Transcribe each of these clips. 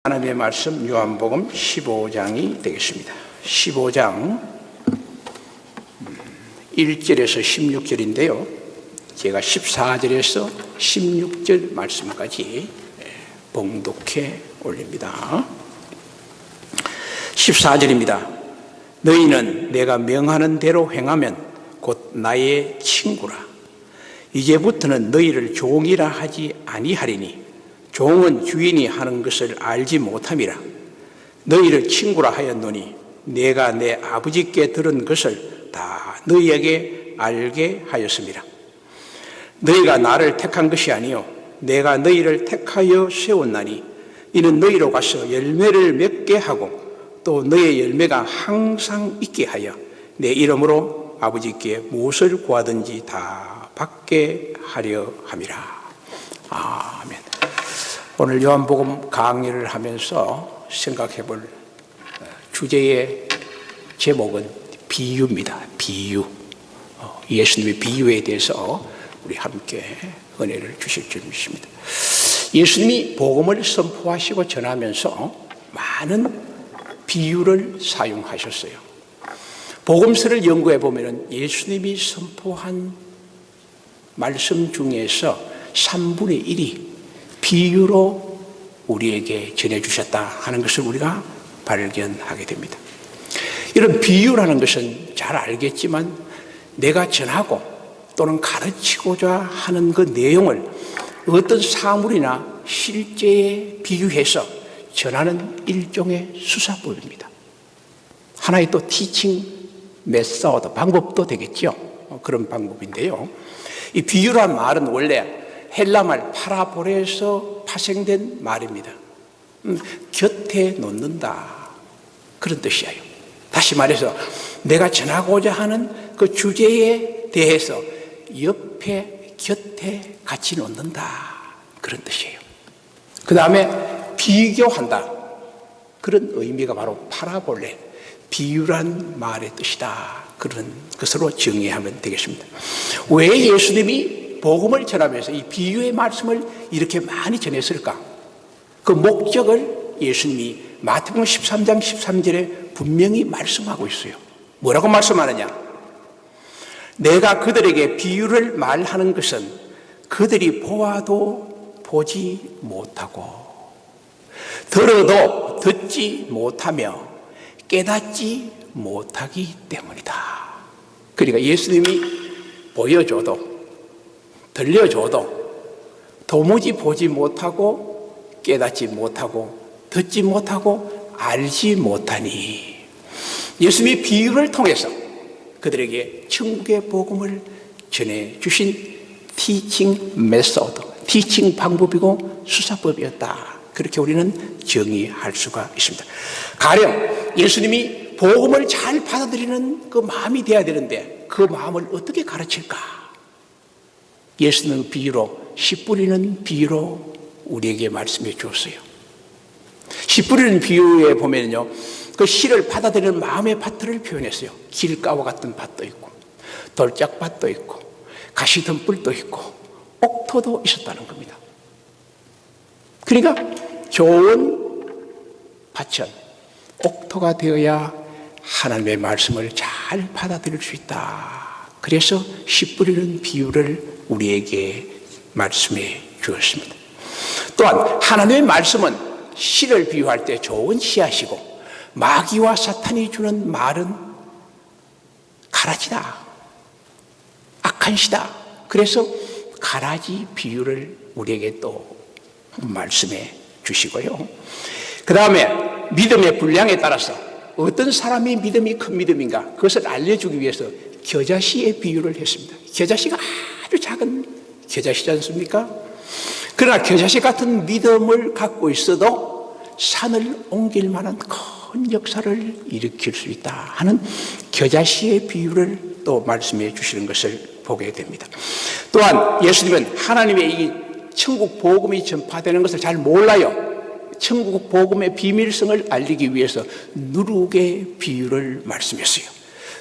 하나님의 말씀 요한복음 15장이 되겠습니다. 15장 1절에서 16절인데요. 제가 14절에서 16절 말씀까지 봉독해 올립니다. 14절입니다. 너희는 내가 명하는 대로 행하면 곧 나의 친구라. 이제부터는 너희를 종이라 하지 아니하리니 종은 주인이 하는 것을 알지 못함이라. 너희를 친구라 하였노니 내가 내 아버지께 들은 것을 다 너희에게 알게 하였습니다. 너희가 나를 택한 것이 아니요 내가 너희를 택하여 세웠나니 이는 너희로 가서 열매를 맺게 하고 또 너희의 열매가 항상 있게 하여 내 이름으로 아버지께 무엇을 구하든지 다 받게 하려 함이라. 아멘. 오늘 요한복음 강의를 하면서 생각해 볼 주제의 제목은 비유입니다. 비유. 예수님의 비유에 대해서 우리 함께 은혜를 주실 줄 믿습니다. 예수님이 복음을 선포하시고 전하면서 많은 비유를 사용하셨어요. 복음서를 연구해 보면 예수님이 선포한 말씀 중에서 3분의 1이 비유로 우리에게 전해주셨다 하는 것을 우리가 발견하게 됩니다. 이런 비유라는 것은 잘 알겠지만 내가 전하고 또는 가르치고자 하는 그 내용을 어떤 사물이나 실제에 비유해서 전하는 일종의 수사법입니다. 하나의 또 티칭 메서드, 방법도 되겠죠. 그런 방법인데요. 이 비유란 말은 원래 헬라말 파라보레에서 파생된 말입니다. 곁에 놓는다 그런 뜻이에요. 다시 말해서 내가 전하고자 하는 그 주제에 대해서 옆에 곁에 같이 놓는다 그런 뜻이에요. 그 다음에 비교한다 그런 의미가 바로 파라볼레, 비유란 말의 뜻이다 그런 것으로 정의하면 되겠습니다. 왜 예수님이 복음을 전하면서 이 비유의 말씀을 이렇게 많이 전했을까? 그 목적을 예수님이 마태복음 13장 13절에 분명히 말씀하고 있어요. 뭐라고 말씀하느냐? 내가 그들에게 비유를 말하는 것은 그들이 보아도 보지 못하고 들어도 듣지 못하며 깨닫지 못하기 때문이다. 그러니까 예수님이 보여줘도 들려줘도 도무지 보지 못하고 깨닫지 못하고 듣지 못하고 알지 못하니 예수님이 비유를 통해서 그들에게 천국의 복음을 전해주신 티칭 메소드, 티칭 방법이고 수사법이었다. 그렇게 우리는 정의할 수가 있습니다. 가령 예수님이 복음을 잘 받아들이는 그 마음이 돼야 되는데 그 마음을 어떻게 가르칠까? 예수는 비유로, 씨 뿌리는 비유로 우리에게 말씀해 주었어요. 씨 뿌리는 비유에 보면요, 그 씨를 받아들이는 마음의 밭을 표현했어요. 길가와 같은 밭도 있고, 돌짝밭도 있고, 가시덤불도 있고, 옥토도 있었다는 겁니다. 그러니까 좋은 밭은 옥토가 되어야 하나님의 말씀을 잘 받아들일 수 있다. 그래서 씨 뿌리는 비유를 우리에게 말씀해 주었습니다. 또한 하나님의 말씀은 씨를 비유할 때 좋은 씨앗이고 마귀와 사탄이 주는 말은 가라지다, 악한 씨다. 그래서 가라지 비유를 우리에게 또 말씀해 주시고요. 그 다음에 믿음의 분량에 따라서 어떤 사람이 믿음이 큰 믿음인가 그것을 알려주기 위해서 겨자씨의 비유를 했습니다. 겨자씨가 아주 작은 겨자씨지 않습니까? 그러나 겨자씨 같은 믿음을 갖고 있어도 산을 옮길 만한 큰 역사를 일으킬 수 있다 하는 겨자씨의 비유를 또 말씀해 주시는 것을 보게 됩니다. 또한 예수님은 하나님의 이 천국 복음이 전파되는 것을 잘 몰라요. 천국 복음의 비밀성을 알리기 위해서 누룩의 비유를 말씀했어요.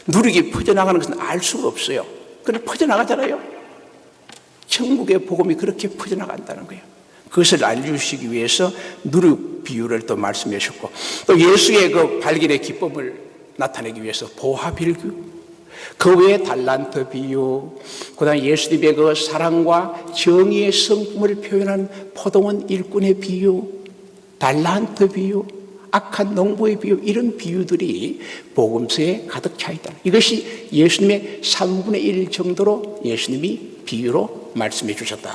누룩이 퍼져나가는 것은 알 수가 없어요. 그런데 퍼져나가잖아요. 천국의 복음이 그렇게 퍼져나간다는 거예요. 그것을 알려주시기 위해서 누룩 그 비유를 또 말씀해 주셨고, 또 예수의 그 발길의 기쁨을 나타내기 위해서 보화빌규, 그 외에 달란트 비유, 그 다음에 예수님의 그 사랑과 정의의 성품을 표현한 포도원 일꾼의 비유, 달란트 비유, 악한 농부의 비유, 이런 비유들이 복음서에 가득 차 있다. 이것이 예수님의 3분의 1 정도로 예수님이 비유로 말씀해 주셨다.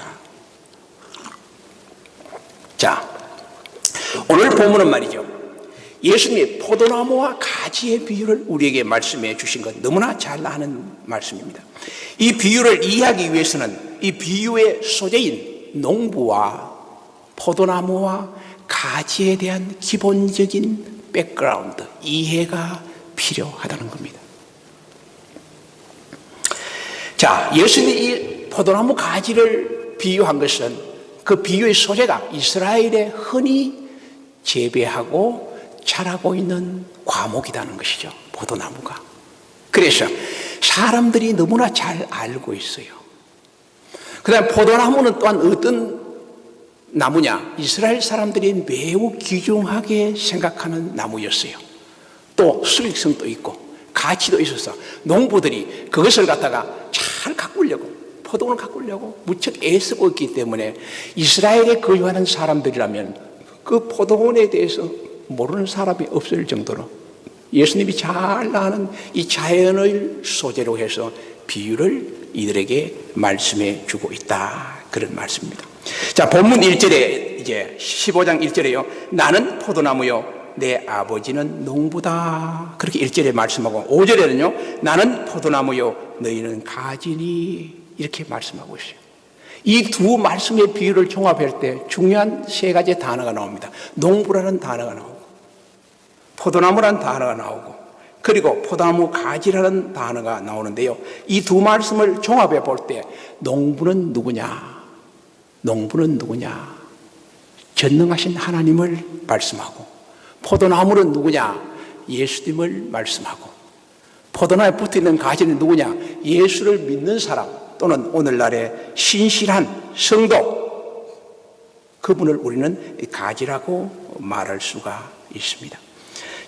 자, 오늘 본문은 말이죠, 예수님이 포도나무와 가지의 비유를 우리에게 말씀해 주신 것 너무나 잘 아는 말씀입니다. 이 비유를 이해하기 위해서는 이 비유의 소재인 농부와 포도나무와 가지에 대한 기본적인 백그라운드, 이해가 필요하다는 겁니다. 자, 예수님이 이 포도나무 가지를 비유한 것은 그 비유의 소재가 이스라엘에 흔히 재배하고 자라고 있는 과목이라는 것이죠, 포도나무가. 그래서 사람들이 너무나 잘 알고 있어요. 그 다음에 포도나무는 또한 어떤 나무냐, 이스라엘 사람들이 매우 귀중하게 생각하는 나무였어요. 또 수익성도 있고 가치도 있어서 농부들이 그것을 갖다가 잘 가꾸려고, 포도원을 가꾸려고 무척 애쓰고 있기 때문에 이스라엘에 거주하는 사람들이라면 그 포도원에 대해서 모르는 사람이 없을 정도로 예수님이 잘 아는 이 자연을 소재로 해서 비유를 이들에게 말씀해 주고 있다, 그런 말씀입니다. 자, 본문 1절에 이제 15장 1절에요. 나는 포도나무요 내 아버지는 농부다, 그렇게 1절에 말씀하고, 5절에는요 나는 포도나무요 너희는 가지니, 이렇게 말씀하고 있어요. 이 두 말씀의 비유를 종합할 때 중요한 세 가지 단어가 나옵니다. 농부라는 단어가 나오고, 포도나무라는 단어가 나오고, 그리고 포도나무 가지라는 단어가 나오는데요, 이 두 말씀을 종합해 볼 때 농부는 누구냐? 농부는 누구냐? 전능하신 하나님을 말씀하고, 포도나무는 누구냐? 예수님을 말씀하고, 포도나무에 붙어있는 가지는 누구냐? 예수를 믿는 사람, 또는 오늘날의 신실한 성도, 그분을 우리는 가지라고 말할 수가 있습니다.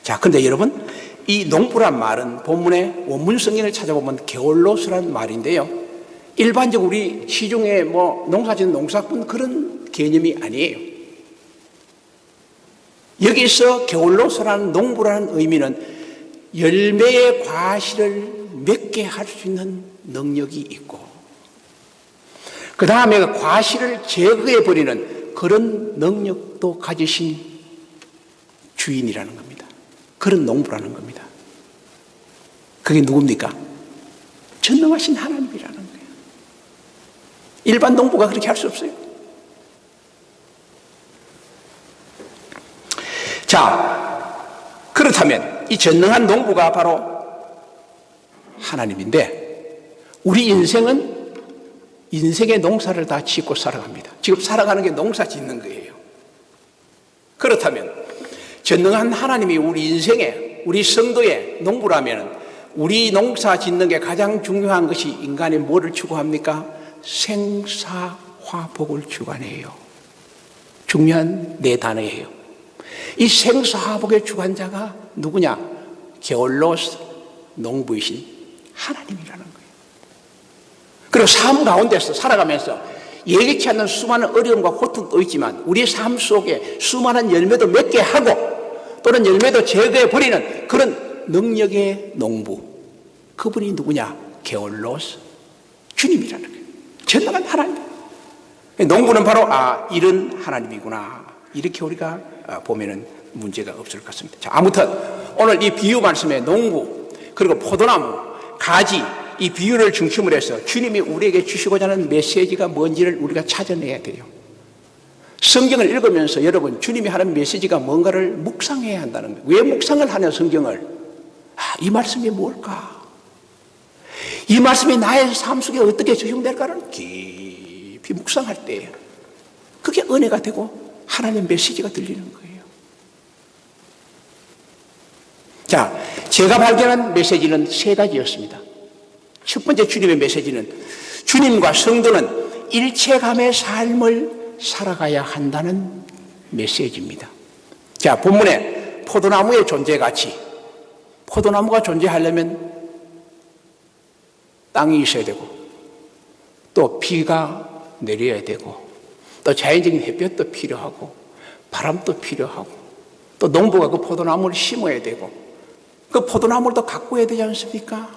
자, 근데 여러분, 이 농부란 말은 본문의 원문 성경을 찾아보면 게올로스라는 말인데요, 일반적으로 우리 시중에 농사짓는 농사꾼 그런 개념이 아니에요. 여기서 게올로스라는 농부라는 의미는 열매의 과실을 맺게 할 수 있는 능력이 있고, 그 다음에 과실을 제거해 버리는 그런 능력도 가지신 주인이라는 겁니다. 그런 농부라는 겁니다. 그게 누굽니까? 전능하신 하나님이라는 거예요. 일반 농부가 그렇게 할 수 없어요. 자, 그렇다면 이 전능한 농부가 바로 하나님인데, 우리 인생의 농사를 다 짓고 살아갑니다. 지금 살아가는 게 농사 짓는 거예요. 그렇다면 전능한 하나님이 우리 인생에, 우리 성도의 농부라면 우리 농사 짓는 게 가장 중요한 것이 인간이 뭐를 추구합니까? 생사화복을 추구하네요. 중요한 네 단어예요. 이 생사화복의 주관자가 누구냐? 게올로스, 농부이신 하나님이라는 거예요. 그리고 삶 가운데서 살아가면서 예기치 않는 수많은 어려움과 고통도 있지만 우리의 삶 속에 수많은 열매도 맺게 하고 또는 열매도 제거해 버리는 그런 능력의 농부, 그분이 누구냐? 게올로스, 주님이라는 거예요. 전능한 하나님. 농부는 바로 이런 하나님이구나, 이렇게 우리가 보면은 문제가 없을 것 같습니다. 자, 아무튼 오늘 이 비유 말씀에 농부, 그리고 포도나무, 가지, 이 비유를 중심으로 해서 주님이 우리에게 주시고자 하는 메시지가 뭔지를 우리가 찾아내야 돼요. 성경을 읽으면서 여러분, 주님이 하는 메시지가 뭔가를 묵상해야 한다는 거예요. 왜 묵상을 하냐, 성경을? 이 말씀이 뭘까? 이 말씀이 나의 삶 속에 어떻게 적용될까를 깊이 묵상할 때 그게 은혜가 되고 하나님의 메시지가 들리는 거예요. 자, 제가 발견한 메시지는 세 가지였습니다. 첫 번째 주님의 메시지는 주님과 성도는 일체감의 삶을 살아가야 한다는 메시지입니다. 자, 본문에 포도나무의 존재 가치. 포도나무가 존재하려면 땅이 있어야 되고, 또 비가 내려야 되고, 또 자연적인 햇볕도 필요하고, 바람도 필요하고, 또 농부가 그 포도나무를 심어야 되고, 그 포도나무를 또 가꿔야 되지 않습니까?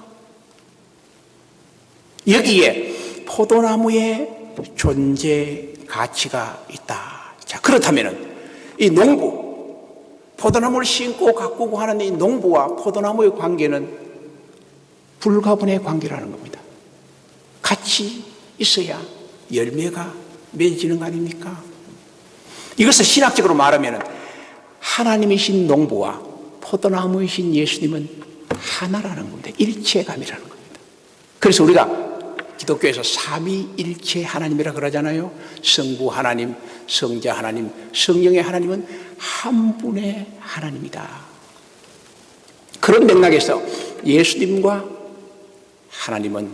여기에 포도나무의 존재 가치가 있다. 자, 그렇다면은 이 농부, 포도나무를 심고 가꾸고 하는 이 농부와 포도나무의 관계는 불가분의 관계라는 겁니다. 같이 있어야 열매가 맺어지는 거 아닙니까? 이것을 신학적으로 말하면 하나님이신 농부와 포도나무이신 예수님은 하나라는 겁니다. 일체감이라는 겁니다. 그래서 우리가 기독교에서 삼위일체 하나님이라 그러잖아요. 성부 하나님, 성자 하나님, 성령의 하나님은 한 분의 하나님이다. 그런 맥락에서 예수님과 하나님은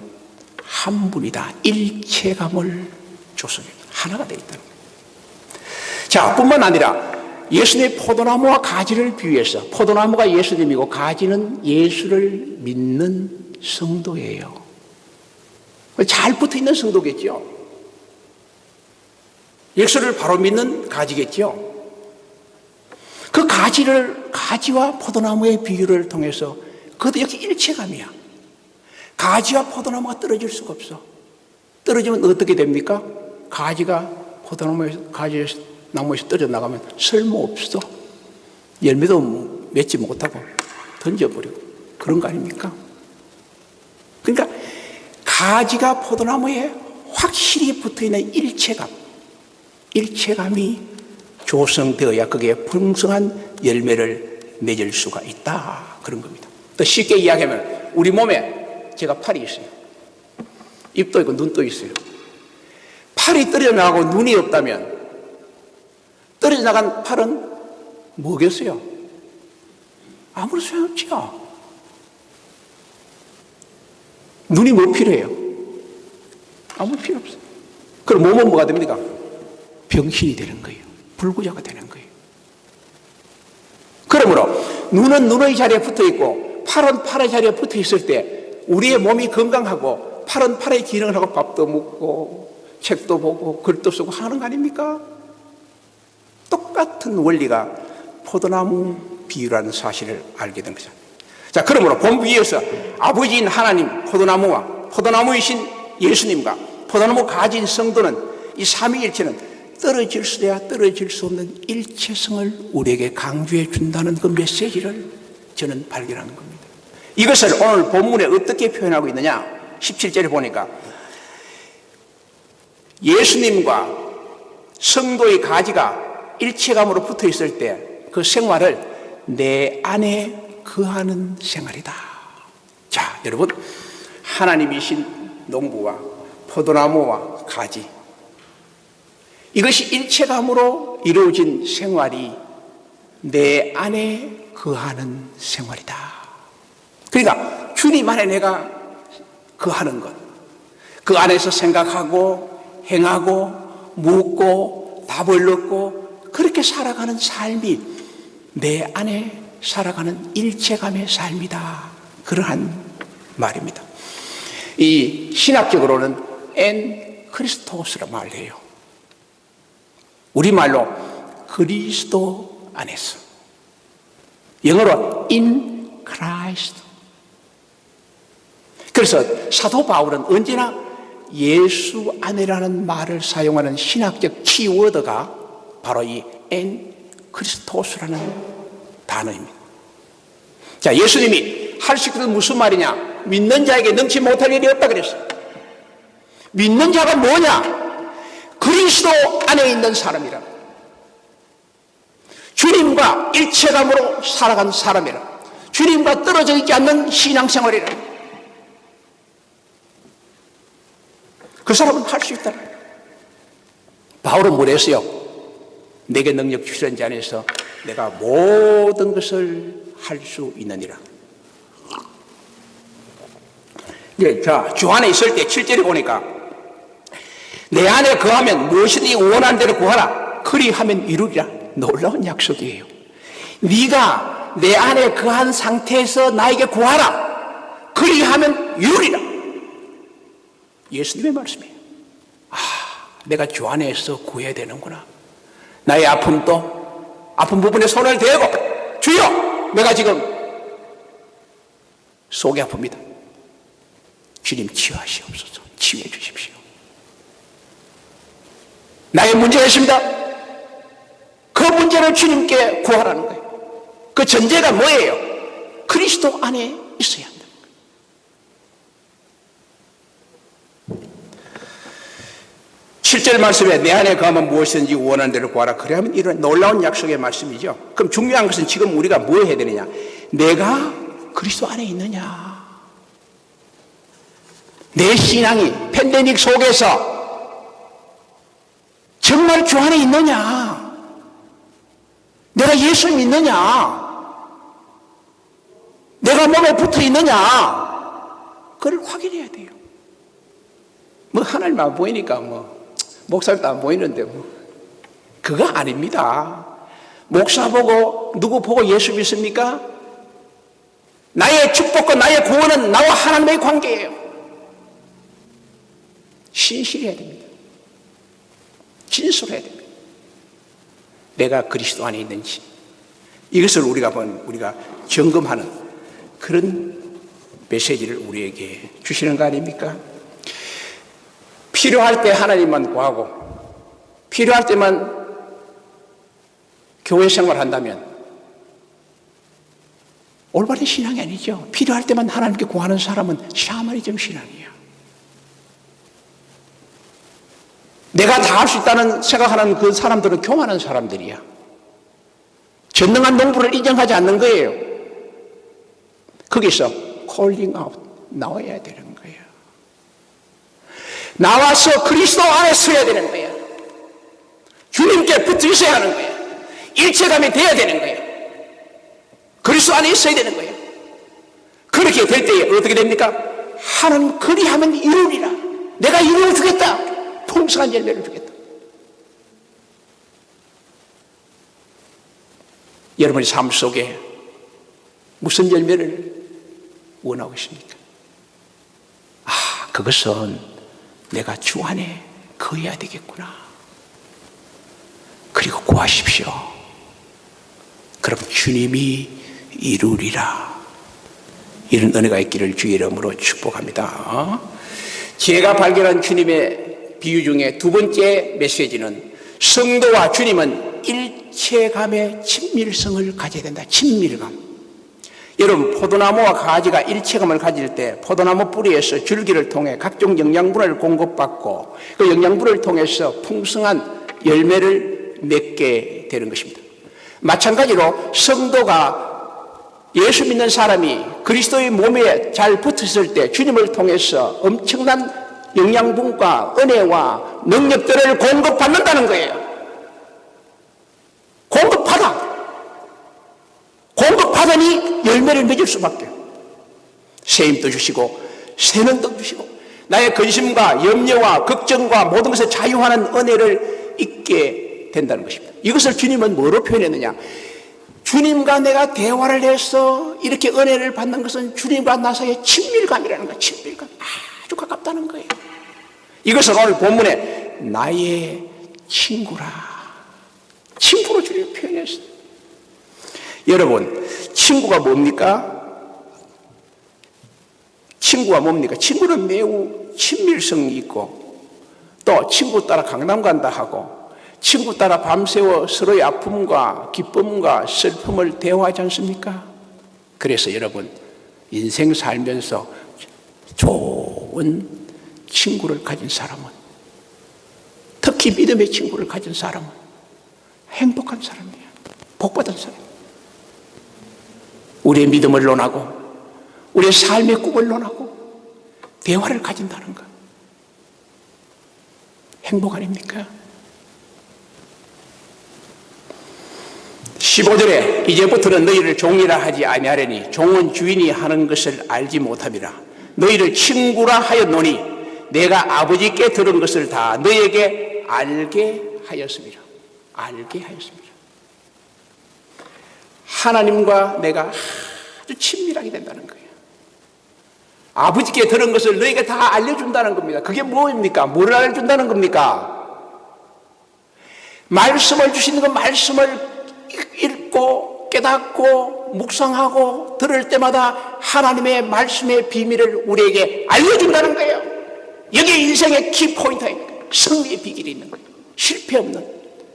한 분이다. 일체감을 조성해요. 하나가 되어 있다는 거예요. 자, 뿐만 아니라 예수님의 포도나무와 가지를 비유해서 포도나무가 예수님이고 가지는 예수를 믿는 성도예요. 잘 붙어있는 성도겠죠. 예수를 바로 믿는 가지겠죠. 그 가지와 포도나무의 비유를 통해서 그것도 역시 일체감이야. 가지와 포도나무가 떨어질 수가 없어. 떨어지면 어떻게 됩니까? 가지가 나무에서 떨어져 나가면 쓸모없어. 열매도 맺지 못하고 던져버리고 그런 거 아닙니까? 그러니까 가지가 포도나무에 확실히 붙어있는 일체감이 조성되어야 거기에 풍성한 열매를 맺을 수가 있다. 그런 겁니다. 또 쉽게 이야기하면 우리 몸에 제가 팔이 있어요. 입도 있고 눈도 있어요. 팔이 떨어져 나가고 눈이 없다면 떨어져 나간 팔은 뭐겠어요? 아무런 소용없죠. 눈이 뭐 필요해요? 아무 필요 없어요. 그럼 몸은 뭐가 됩니까? 병신이 되는 거예요. 불구자가 되는 거예요. 그러므로 눈은 눈의 자리에 붙어 있고 팔은 팔의 자리에 붙어 있을 때 우리의 몸이 건강하고 팔은 팔의 기능을 하고 밥도 먹고 책도 보고 글도 쓰고 하는 거 아닙니까? 똑같은 원리가 포도나무 비유라는 사실을 알게 된 거죠. 자, 그러므로 본비유에서 아버지인 하나님, 포도나무와 포도나무이신 예수님과 포도나무 가진 성도는 이 삼위일체는 떨어질 수야 떨어질 수 없는 일체성을 우리에게 강조해 준다는 그 메시지를 저는 발견하는 겁니다. 이것을 오늘 본문에 어떻게 표현하고 있느냐? 17절에 보니까 예수님과 성도의 가지가 일체감으로 붙어 있을 때 그 생활을 내 안에 거하는 생활이다. 자, 여러분, 하나님이신 농부와 포도나무와 가지, 이것이 일체감으로 이루어진 생활이 내 안에 거하는 생활이다. 그러니까 주님 안에 내가 거하는 것, 그 안에서 생각하고 행하고 묻고 답을 얻고 그렇게 살아가는 삶이 내 안에 살아가는 일체감의 삶이다. 그러한 말입니다. 이 신학적으로는 엔 크리스토스라 말해요. 우리말로 그리스도 안에서, 영어로 in Christ. 그래서 사도 바울은 언제나 예수 안에라는 말을 사용하는 신학적 키워드가 바로 이 엔 크리스토스라는 단어입니다. 자, 예수님이 할 수 있는 무슨 말이냐? 믿는 자에게 능치 못할 일이 없다 그랬어요. 믿는 자가 뭐냐? 그리스도 안에 있는 사람이라. 주님과 일체감으로 살아간 사람이라. 주님과 떨어져 있지 않는 신앙생활이라. 그 사람은 할 수 있다. 바울은 뭐랬어요? 내게 능력 주시는 자 안에서 내가 모든 것을 할 수 있느니라. 네, 자, 주 안에 있을 때 7절에 보니까 내 안에 거하면 무엇이든지 원하는 대로 구하라. 그리하면 이루리라. 놀라운 약속이에요. 네가 내 안에 거한 상태에서 나에게 구하라. 그리하면 이루리라. 예수님의 말씀이에요. 내가 주 안에서 구해야 되는구나. 나의 아픔도 아픈 부분에 손을 대고 주여, 내가 지금 속이 아픕니다. 주님 치유하시옵소서. 치유해 주십시오. 나의 문제가 있습니다. 그 문제를 주님께 구하라는 거예요. 그 전제가 뭐예요? 그리스도 안에 있어야 한다. 7절 말씀에 내 안에 거하면 무엇이든지 원하는 대로 구하라. 그래야면 이런 놀라운 약속의 말씀이죠. 그럼 중요한 것은 지금 우리가 뭐 해야 되느냐? 내가 그리스도 안에 있느냐? 내 신앙이 팬데믹 속에서 정말 주 안에 있느냐? 내가 예수 믿느냐? 내가 몸에 붙어 있느냐? 그걸 확인해야 돼요. 뭐 하나님 안 보이니까 목사님도 안 보이는데 그거 아닙니다. 목사 보고 누구 보고 예수 믿습니까? 나의 축복과 나의 구원은 나와 하나님의 관계예요. 신실해야 됩니다. 진솔해야 됩니다. 내가 그리스도 안에 있는지 이것을 우리가 점검하는 그런 메시지를 우리에게 주시는 거 아닙니까? 필요할 때 하나님만 구하고 필요할 때만 교회 생활한다면 올바른 신앙이 아니죠. 필요할 때만 하나님께 구하는 사람은 샤머니즘 신앙이에요. 내가 다 할 수 있다는 생각하는 그 사람들은 교만한 사람들이야. 전능한 농부를 인정하지 않는 거예요. 거기서 콜링 아웃 나와야 되는 거예요. 나와서 그리스도 안에 서야 되는 거예요. 주님께 붙어 있어야 하는 거예요. 일체감이 돼야 되는 거예요. 그리스도 안에 있어야 되는 거예요. 그렇게 될 때에 어떻게 됩니까? 하나님 그리하면 이루리라. 내가 이루어주겠다. 풍성한 열매를 주겠다. 여러분의 삶 속에 무슨 열매를 원하고 있습니까? 그것은 내가 주 안에 거해야 되겠구나. 그리고 구하십시오. 그럼 주님이 이루리라. 이런 은혜가 있기를 주의 이름으로 축복합니다. 제가 발견한 주님의 비유 중에 두 번째 메시지는 성도와 주님은 일체감의 친밀성을 가져야 된다. 친밀감. 여러분, 포도나무와 가지가 일체감을 가질 때 포도나무 뿌리에서 줄기를 통해 각종 영양분을 공급받고 그 영양분을 통해서 풍성한 열매를 맺게 되는 것입니다. 마찬가지로 성도가 예수 믿는 사람이 그리스도의 몸에 잘 붙었을 때 주님을 통해서 엄청난 영양분과 은혜와 능력들을 공급받는다는 거예요. 공급하더니 열매를 맺을 수밖에. 새 힘도 주시고 새 능력 주시고 나의 근심과 염려와 걱정과 모든 것을 자유하는 은혜를 잊게 된다는 것입니다. 이것을 주님은 뭐로 표현했느냐? 주님과 내가 대화를 해서 이렇게 은혜를 받는 것은 주님과 나 사이의 친밀감이라는 거예요. 친밀감. 아주 가깝다는 거예요. 이것을 오늘 본문에 나의 친구라. 친구로 주님이 표현했어요. 여러분, 친구가 뭡니까? 친구가 뭡니까? 친구는 매우 친밀성이 있고 또 친구 따라 강남 간다 하고 친구 따라 밤새워 서로의 아픔과 기쁨과 슬픔을 대화하지 않습니까? 그래서 여러분, 인생 살면서 좋은 친구를 가진 사람은, 특히 믿음의 친구를 가진 사람은 행복한 사람이에요. 복받은 사람이에요. 우리의 믿음을 논하고 우리의 삶의 꿈을 논하고 대화를 가진다는 것, 행복 아닙니까? 15절에 이제부터는 너희를 종이라 하지 아니하려니 종은 주인이 하는 것을 알지 못함이라. 너희를 친구라 하였노니 내가 아버지께 들은 것을 다 너희에게 알게 하였습니다. 알게 하였습니다. 하나님과 내가 아주 친밀하게 된다는 거예요. 아버지께 들은 것을 너에게 다 알려준다는 겁니다. 그게 뭐입니까? 뭘 알려준다는 겁니까? 말씀을 주시는 건 말씀을 읽고 깨닫고 묵상하고 들을 때마다 하나님의 말씀의 비밀을 우리에게 알려준다는 거예요. 여기에 인생의 키포인트가 있는 거예요. 승리의 비결이 있는 거예요. 실패 없는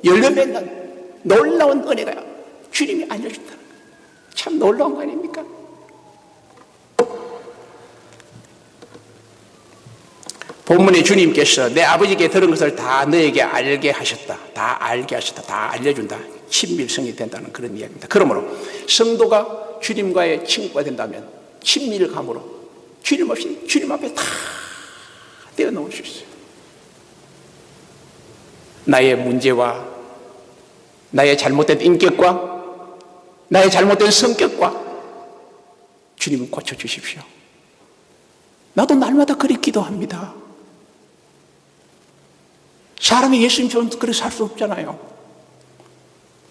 열려맺는 놀라운 은혜가 주님이 알려준다는 거예요. 참 놀라운 거 아닙니까? 본문에 주님께서 내 아버지께 들은 것을 다 너에게 알게 하셨다. 다 알게 하셨다. 다 알려준다. 친밀성이 된다는 그런 이야기입니다. 그러므로 성도가 주님과의 친구가 된다면 친밀감으로 주님 없이 주님 앞에 다 떼어놓을 수 있어요. 나의 문제와 나의 잘못된 인격과 나의 잘못된 성격과 주님은 고쳐주십시오. 나도 날마다 그리 기도합니다. 사람이 예수님처럼 그렇게 살 수 없잖아요.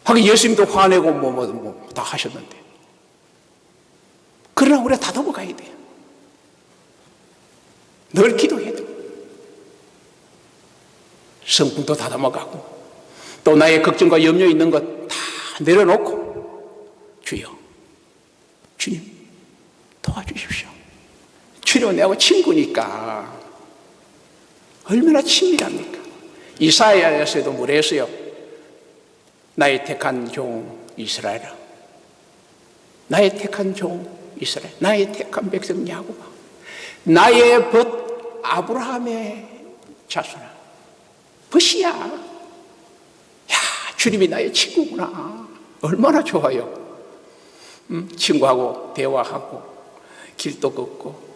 하긴 예수님도 화내고 다 하셨는데. 그러나 우리가 다듬어 가야 돼요. 늘 기도해야 돼요. 성품도 다듬어 가고 또 나의 걱정과 염려 있는 것 다 내려놓고 주여, 주님 도와주십시오. 주님 내하고 친구니까 얼마나 친밀합니까? 이사야에서도 뭐랬어요? 나의 택한 종 이스라엘아, 나의 택한 종 이스라엘, 나의 택한 백성 야곱아, 나의 벗 아브라함의 자손아. 벗이야. 야, 주님이 나의 친구구나. 얼마나 좋아요. 친구하고 대화하고 길도 걷고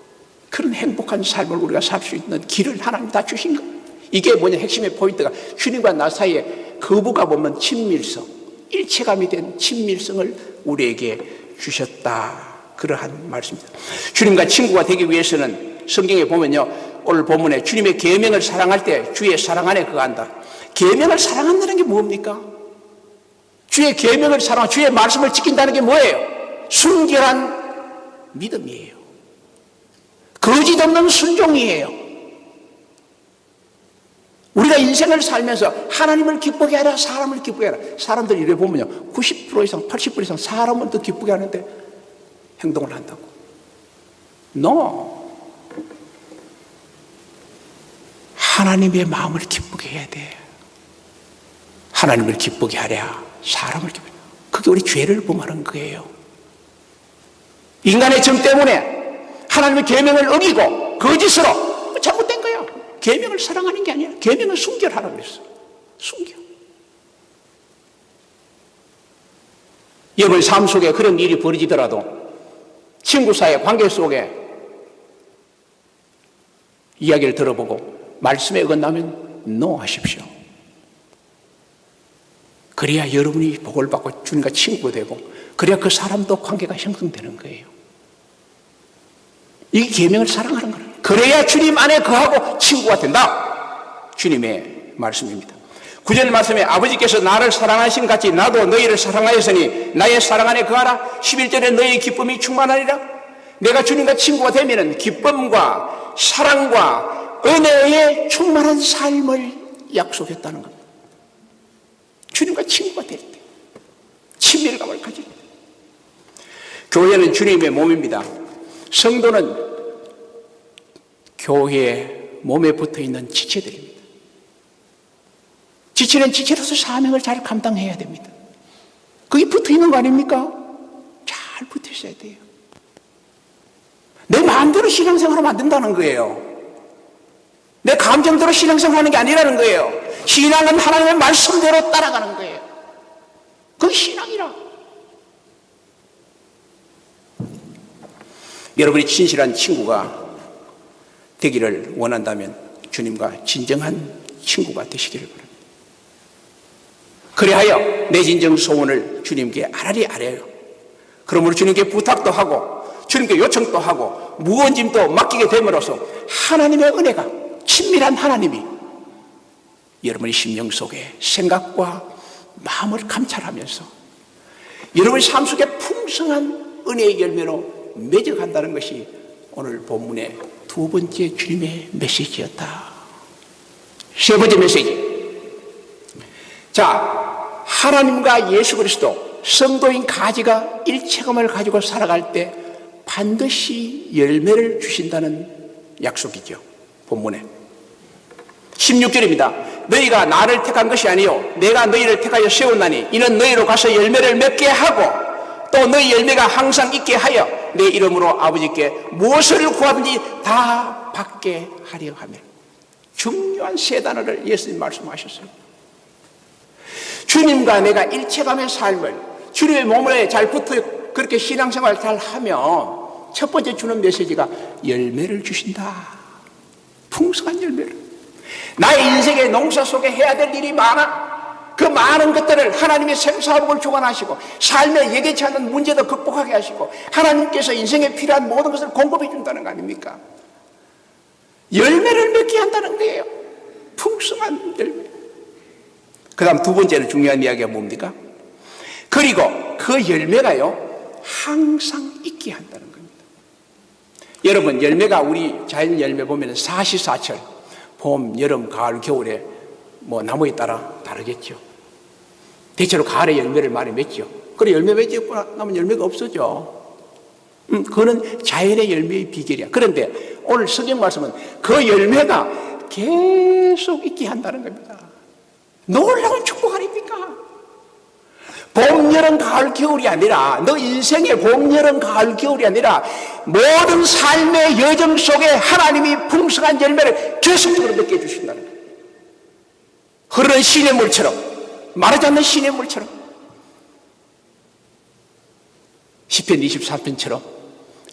그런 행복한 삶을 우리가 살 수 있는 길을 하나님 다 주신 거. 이게 뭐냐, 핵심의 포인트가 주님과 나 사이에 거부감 없는 친밀성, 일체감이 된 친밀성을 우리에게 주셨다. 그러한 말씀입니다. 주님과 친구가 되기 위해서는 성경에 보면요, 오늘 본문에 주님의 계명을 사랑할 때 주의 사랑 안에 거한다. 계명을 사랑한다는 게 뭡니까? 주의 계명을 사랑하고 주의 말씀을 지킨다는 게 뭐예요? 순결한 믿음이에요. 거짓 없는 순종이에요. 우리가 인생을 살면서 하나님을 기쁘게 하라, 사람을 기쁘게 하라. 사람들 이래 보면요, 90% 이상, 80% 이상 사람은 더 기쁘게 하는데 행동을 한다고. No. 하나님의 마음을 기쁘게 해야 돼. 하나님을 기쁘게 하랴, 사람을 기쁘게 하랴. 그게 우리 죄를 범하는 거예요. 인간의 정 때문에 하나님의 계명을 어기고 거짓으로 잘못된 거예요. 계명을 사랑하는 게 아니야. 계명을 순결하라고 했어. 순결. 여러분 삶 속에 그런 일이 벌어지더라도 친구 사이의 관계 속에 이야기를 들어보고 말씀에 어긋나면 NO 하십시오. 그래야 여러분이 복을 받고 주님과 친구가 되고 그래야 그 사람도 관계가 형성되는 거예요. 이게 계명을 사랑하는 거예요. 그래야 주님 안에 거하고 친구가 된다. 주님의 말씀입니다. 9절 말씀에 아버지께서 나를 사랑하신 같이 나도 너희를 사랑하였으니 나의 사랑 안에 거하라. 11절에 너희의 기쁨이 충만하리라. 내가 주님과 친구가 되면 기쁨과 사랑과 은혜의 충만한 삶을 약속했다는 겁니다. 주님과 친구가 될 때, 친밀감을 가질 때. 교회는 주님의 몸입니다. 성도는 교회의 몸에 붙어있는 지체들입니다. 지체는 지체로서 사명을 잘 감당해야 됩니다. 그게 붙어있는 거 아닙니까? 잘 붙어 있어야 돼요. 내 마음대로 신앙생활하면 안 된다는 거예요. 내 감정대로 신앙생활하는 게 아니라는 거예요. 신앙은 하나님의 말씀대로 따라가는 거예요. 그게 신앙이라. 여러분이 진실한 친구가 되기를 원한다면 주님과 진정한 친구가 되시기를 바랍니다. 그리하여 내 진정 소원을 주님께 아라리 아뢰요. 그러므로 주님께 부탁도 하고 주님께 요청도 하고 무거운 짐도 맡기게 됨으로써 하나님의 은혜가, 친밀한 하나님이 여러분의 심령 속에 생각과 마음을 감찰하면서 여러분 삶 속에 풍성한 은혜의 열매로 맺어간다는 것이 오늘 본문의 두 번째 주님의 메시지였다. 세 번째 메시지. 자, 하나님과 예수 그리스도 성도인 가지가 일체감을 가지고 살아갈 때 반드시 열매를 주신다는 약속이죠. 본문에 16절입니다. 너희가 나를 택한 것이 아니요 내가 너희를 택하여 세웠나니 이는 너희로 가서 열매를 맺게 하고 또 너희 열매가 항상 있게 하여 내 이름으로 아버지께 무엇을 구하든지 다 받게 하려 하며. 중요한 세 단어를 예수님 말씀하셨어요. 주님과 내가 일체감의 삶을 주님의 몸에 잘 붙어 그렇게 신앙생활을 잘 하면 첫 번째 주는 메시지가 열매를 주신다. 풍성한 열매를. 나의 인생의 농사 속에 해야 될 일이 많아. 그 많은 것들을 하나님의 생사복을 주관하시고 삶에 예기치 않은 문제도 극복하게 하시고 하나님께서 인생에 필요한 모든 것을 공급해 준다는 거 아닙니까? 열매를 맺게 한다는 거예요. 풍성한 열매. 그 다음 두 번째는 중요한 이야기가 뭡니까? 그리고 그 열매가요 항상 있게 한다는 겁니다. 여러분 열매가 우리 자연 열매 보면 사시사철 봄, 여름, 가을, 겨울에 뭐 나무에 따라 다르겠죠. 대체로 가을에 열매를 많이 맺죠. 그래 열매 맺고 나면 열매가 없어져. 그거는 자연의 열매의 비결이야. 그런데 오늘 성경 말씀은 그 열매가 계속 있게 한다는 겁니다. 놀라운 축복 아닙니까? 봄, 여름, 가을, 겨울이 아니라 너 인생의 봄, 여름, 가을, 겨울이 아니라 모든 삶의 여정 속에 하나님이 풍성한 열매를 계속적으로 맺게 해주신다는 거예요. 흐르는 시냇물처럼 마르지 않는 시냇물처럼 시편 24편처럼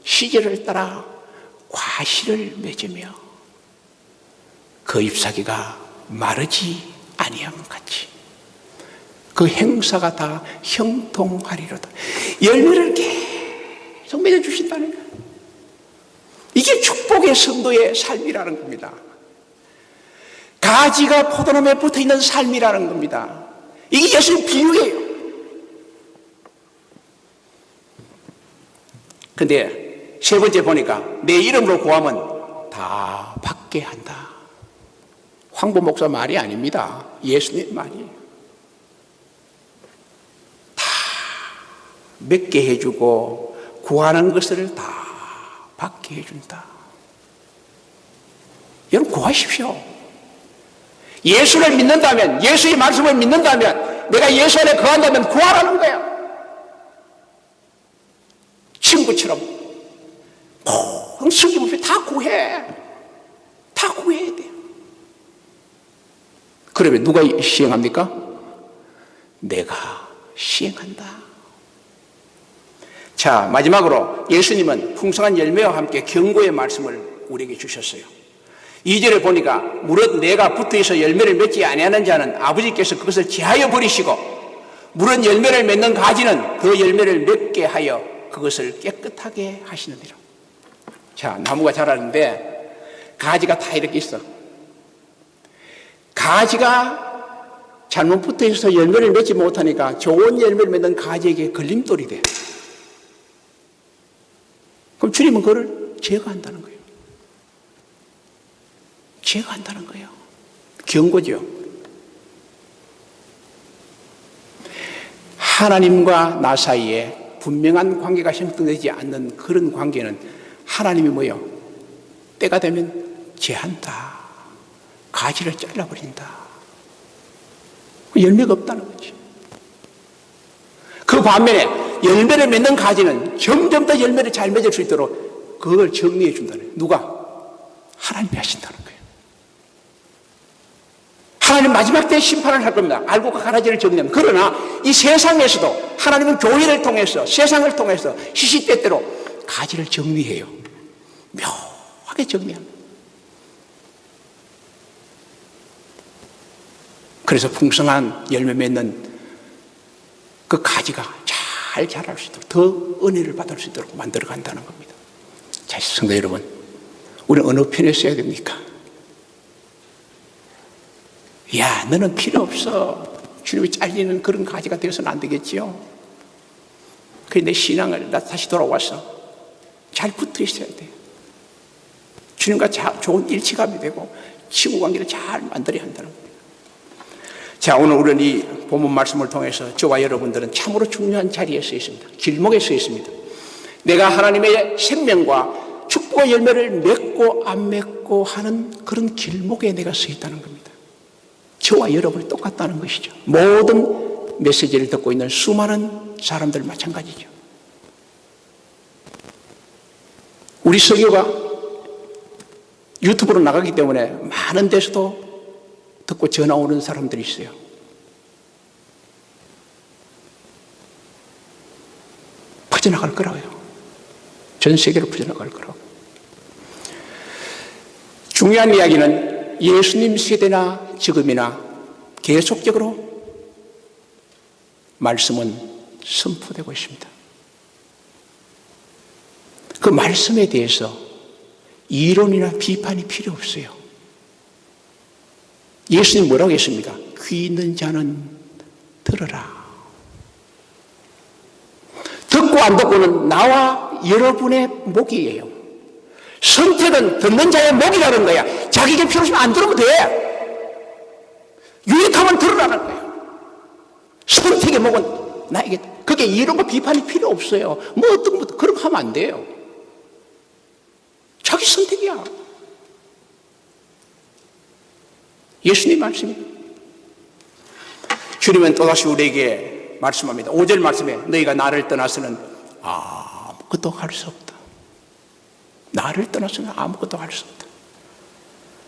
시절을 따라 과실을 맺으며 그 잎사귀가 마르지 아니함 같이 그 행사가 다 형통하리로다. 열매를 계속 맺어주신다는 거예요. 이게 축복의 성도의 삶이라는 겁니다. 가지가 포도나무에 붙어있는 삶이라는 겁니다. 이게 예수의 비유예요. 근데 세 번째 보니까 내 이름으로 구하면 다 받게 한다. 황보 목사 말이 아닙니다. 예수님 말이에요. 다 맺게 해주고 구하는 것을 다 받게 해준다. 여러분 구하십시오. 예수를 믿는다면, 예수의 말씀을 믿는다면, 내가 예수 안에 거한다면 구하라는 거야. 친구처럼 숨김없이 다 구해. 다 구해야 돼요. 그러면 누가 시행합니까? 내가 시행한다. 자, 마지막으로 예수님은 풍성한 열매와 함께 경고의 말씀을 우리에게 주셨어요. 2절에 보니까 무릇 내가 붙어있어 열매를 맺지 아니하는 자는 아버지께서 그것을 제하여 버리시고 무릇 열매를 맺는 가지는 그 열매를 맺게 하여 그것을 깨끗하게 하시느니라. 자, 나무가 자라는데 가지가 다 이렇게 있어. 가지가 잘못 붙어있어서 열매를 맺지 못하니까 좋은 열매를 맺는 가지에게 걸림돌이 돼. 그럼 주님은 그걸 제거한다는 거예요. 제거한다는 거예요. 경고죠. 하나님과 나 사이에 분명한 관계가 형성되지 않는 그런 관계는 하나님이 뭐예요? 때가 되면 제한다. 가지를 잘라버린다. 열매가 없다는 거지. 그 반면에 열매를 맺는 가지는 점점 더 열매를 잘 맺을 수 있도록 그걸 정리해 준다는 거예요. 누가? 하나님이 하신다는 거예요. 하나님 마지막 때 심판을 할 겁니다. 알고 가라지를 정리합니다. 그러나 이 세상에서도 하나님은 교회를 통해서 세상을 통해서 시시때때로 가지를 정리해요. 묘하게 정리합니다. 그래서 풍성한 열매 맺는 그 가지가 잘 자랄 수 있도록 더 은혜를 받을 수 있도록 만들어 간다는 겁니다. 자, 성도 여러분, 우리는 어느 편에 써야 됩니까? 야, 너는 필요 없어. 주님이 잘리는 그런 가지가 되어서는 안 되겠지요. 그래 내 신앙을 나 다시 돌아와서 잘 붙어 있어야 돼요. 주님과 좋은 일치감이 되고 친구 관계를 잘 만들어야 한다는 겁니다. 자, 오늘 우리는 이 본문 말씀을 통해서 저와 여러분들은 참으로 중요한 자리에 서 있습니다. 길목에 서 있습니다. 내가 하나님의 생명과 축복의 열매를 맺고 안 맺고 하는 그런 길목에 내가 서 있다는 겁니다. 저와 여러분이 똑같다는 것이죠. 모든 메시지를 듣고 있는 수많은 사람들 마찬가지죠. 우리 설교가 유튜브로 나가기 때문에 많은 데서도 듣고 전화 오는 사람들이 있어요. 퍼져나갈 거라고요. 전 세계로 퍼져나갈 거라고. 중요한 이야기는 예수님 세대나 지금이나 계속적으로 말씀은 선포되고 있습니다. 그 말씀에 대해서 이론이나 비판이 필요 없어요. 예수님 뭐라고 했습니까? 귀 있는 자는 들어라. 듣고 안 듣고는 나와 여러분의 몫이에요. 선택은 듣는 자의 몫이라는 거야. 자기에게 필요 없으면 안 들으면 돼. 유익하면 들으라는 거예요. 선택의 몫은 나에게. 그게 이론과 비판이 필요 없어요. 뭐 어떤 것도 그런 거 하면 안 돼요. 자기 선택이야. 예수님 말씀입니다. 주님은 또다시 우리에게 말씀합니다. 5절 말씀에 너희가 나를 떠나서는 아무것도 할 수 없다. 나를 떠나서는 아무것도 할 수 없다.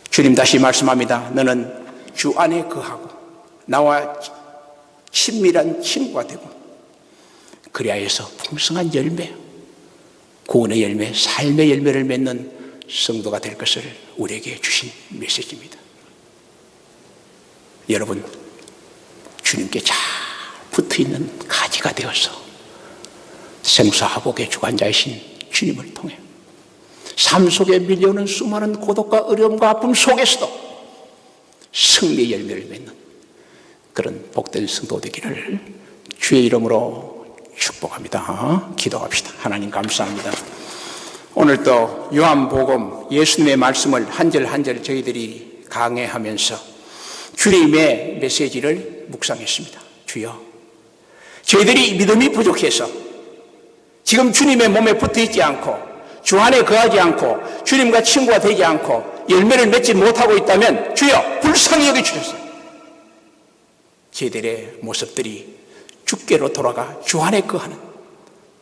주님 다시 말씀합니다. 너는 주 안에 거하고 나와 친밀한 친구가 되고 그래야 해서 풍성한 열매, 구원의 열매, 삶의 열매를 맺는 성도가 될 것을 우리에게 주신 메시지입니다. 여러분, 주님께 잘 붙어있는 가지가 되어서 생사화복의 주관자이신 주님을 통해 삶 속에 밀려오는 수많은 고독과 어려움과 아픔 속에서도 승리의 열매를 맺는 그런 복된 성도 되기를 주의 이름으로 축복합니다. 기도합시다. 하나님 감사합니다. 오늘 또 요한복음 예수님의 말씀을 한 절 한 절 저희들이 강해하면서 주님의 메시지를 묵상했습니다. 주여, 저희들이 믿음이 부족해서 지금 주님의 몸에 붙어있지 않고 주 안에 거하지 않고 주님과 친구가 되지 않고 열매를 맺지 못하고 있다면 주여 불쌍히 여겨주셔서 저희들의 모습들이 주께로 돌아가 주 안에 거하는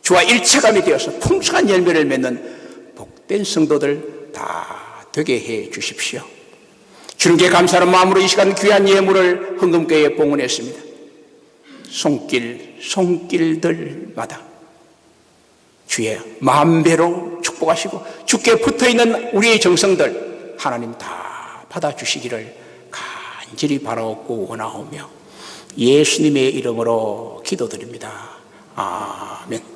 주와 일체감이 되어서 풍성한 열매를 맺는 복된 성도들 다 되게 해 주십시오. 주님께 감사하는 마음으로 이 시간 귀한 예물을 헌금교회에 봉헌했습니다. 손길들마다 주의 마음대로 축복하시고 주께 붙어있는 우리의 정성들 하나님 다 받아주시기를 간절히 바라옵고 원하오며 예수님의 이름으로 기도드립니다. 아멘.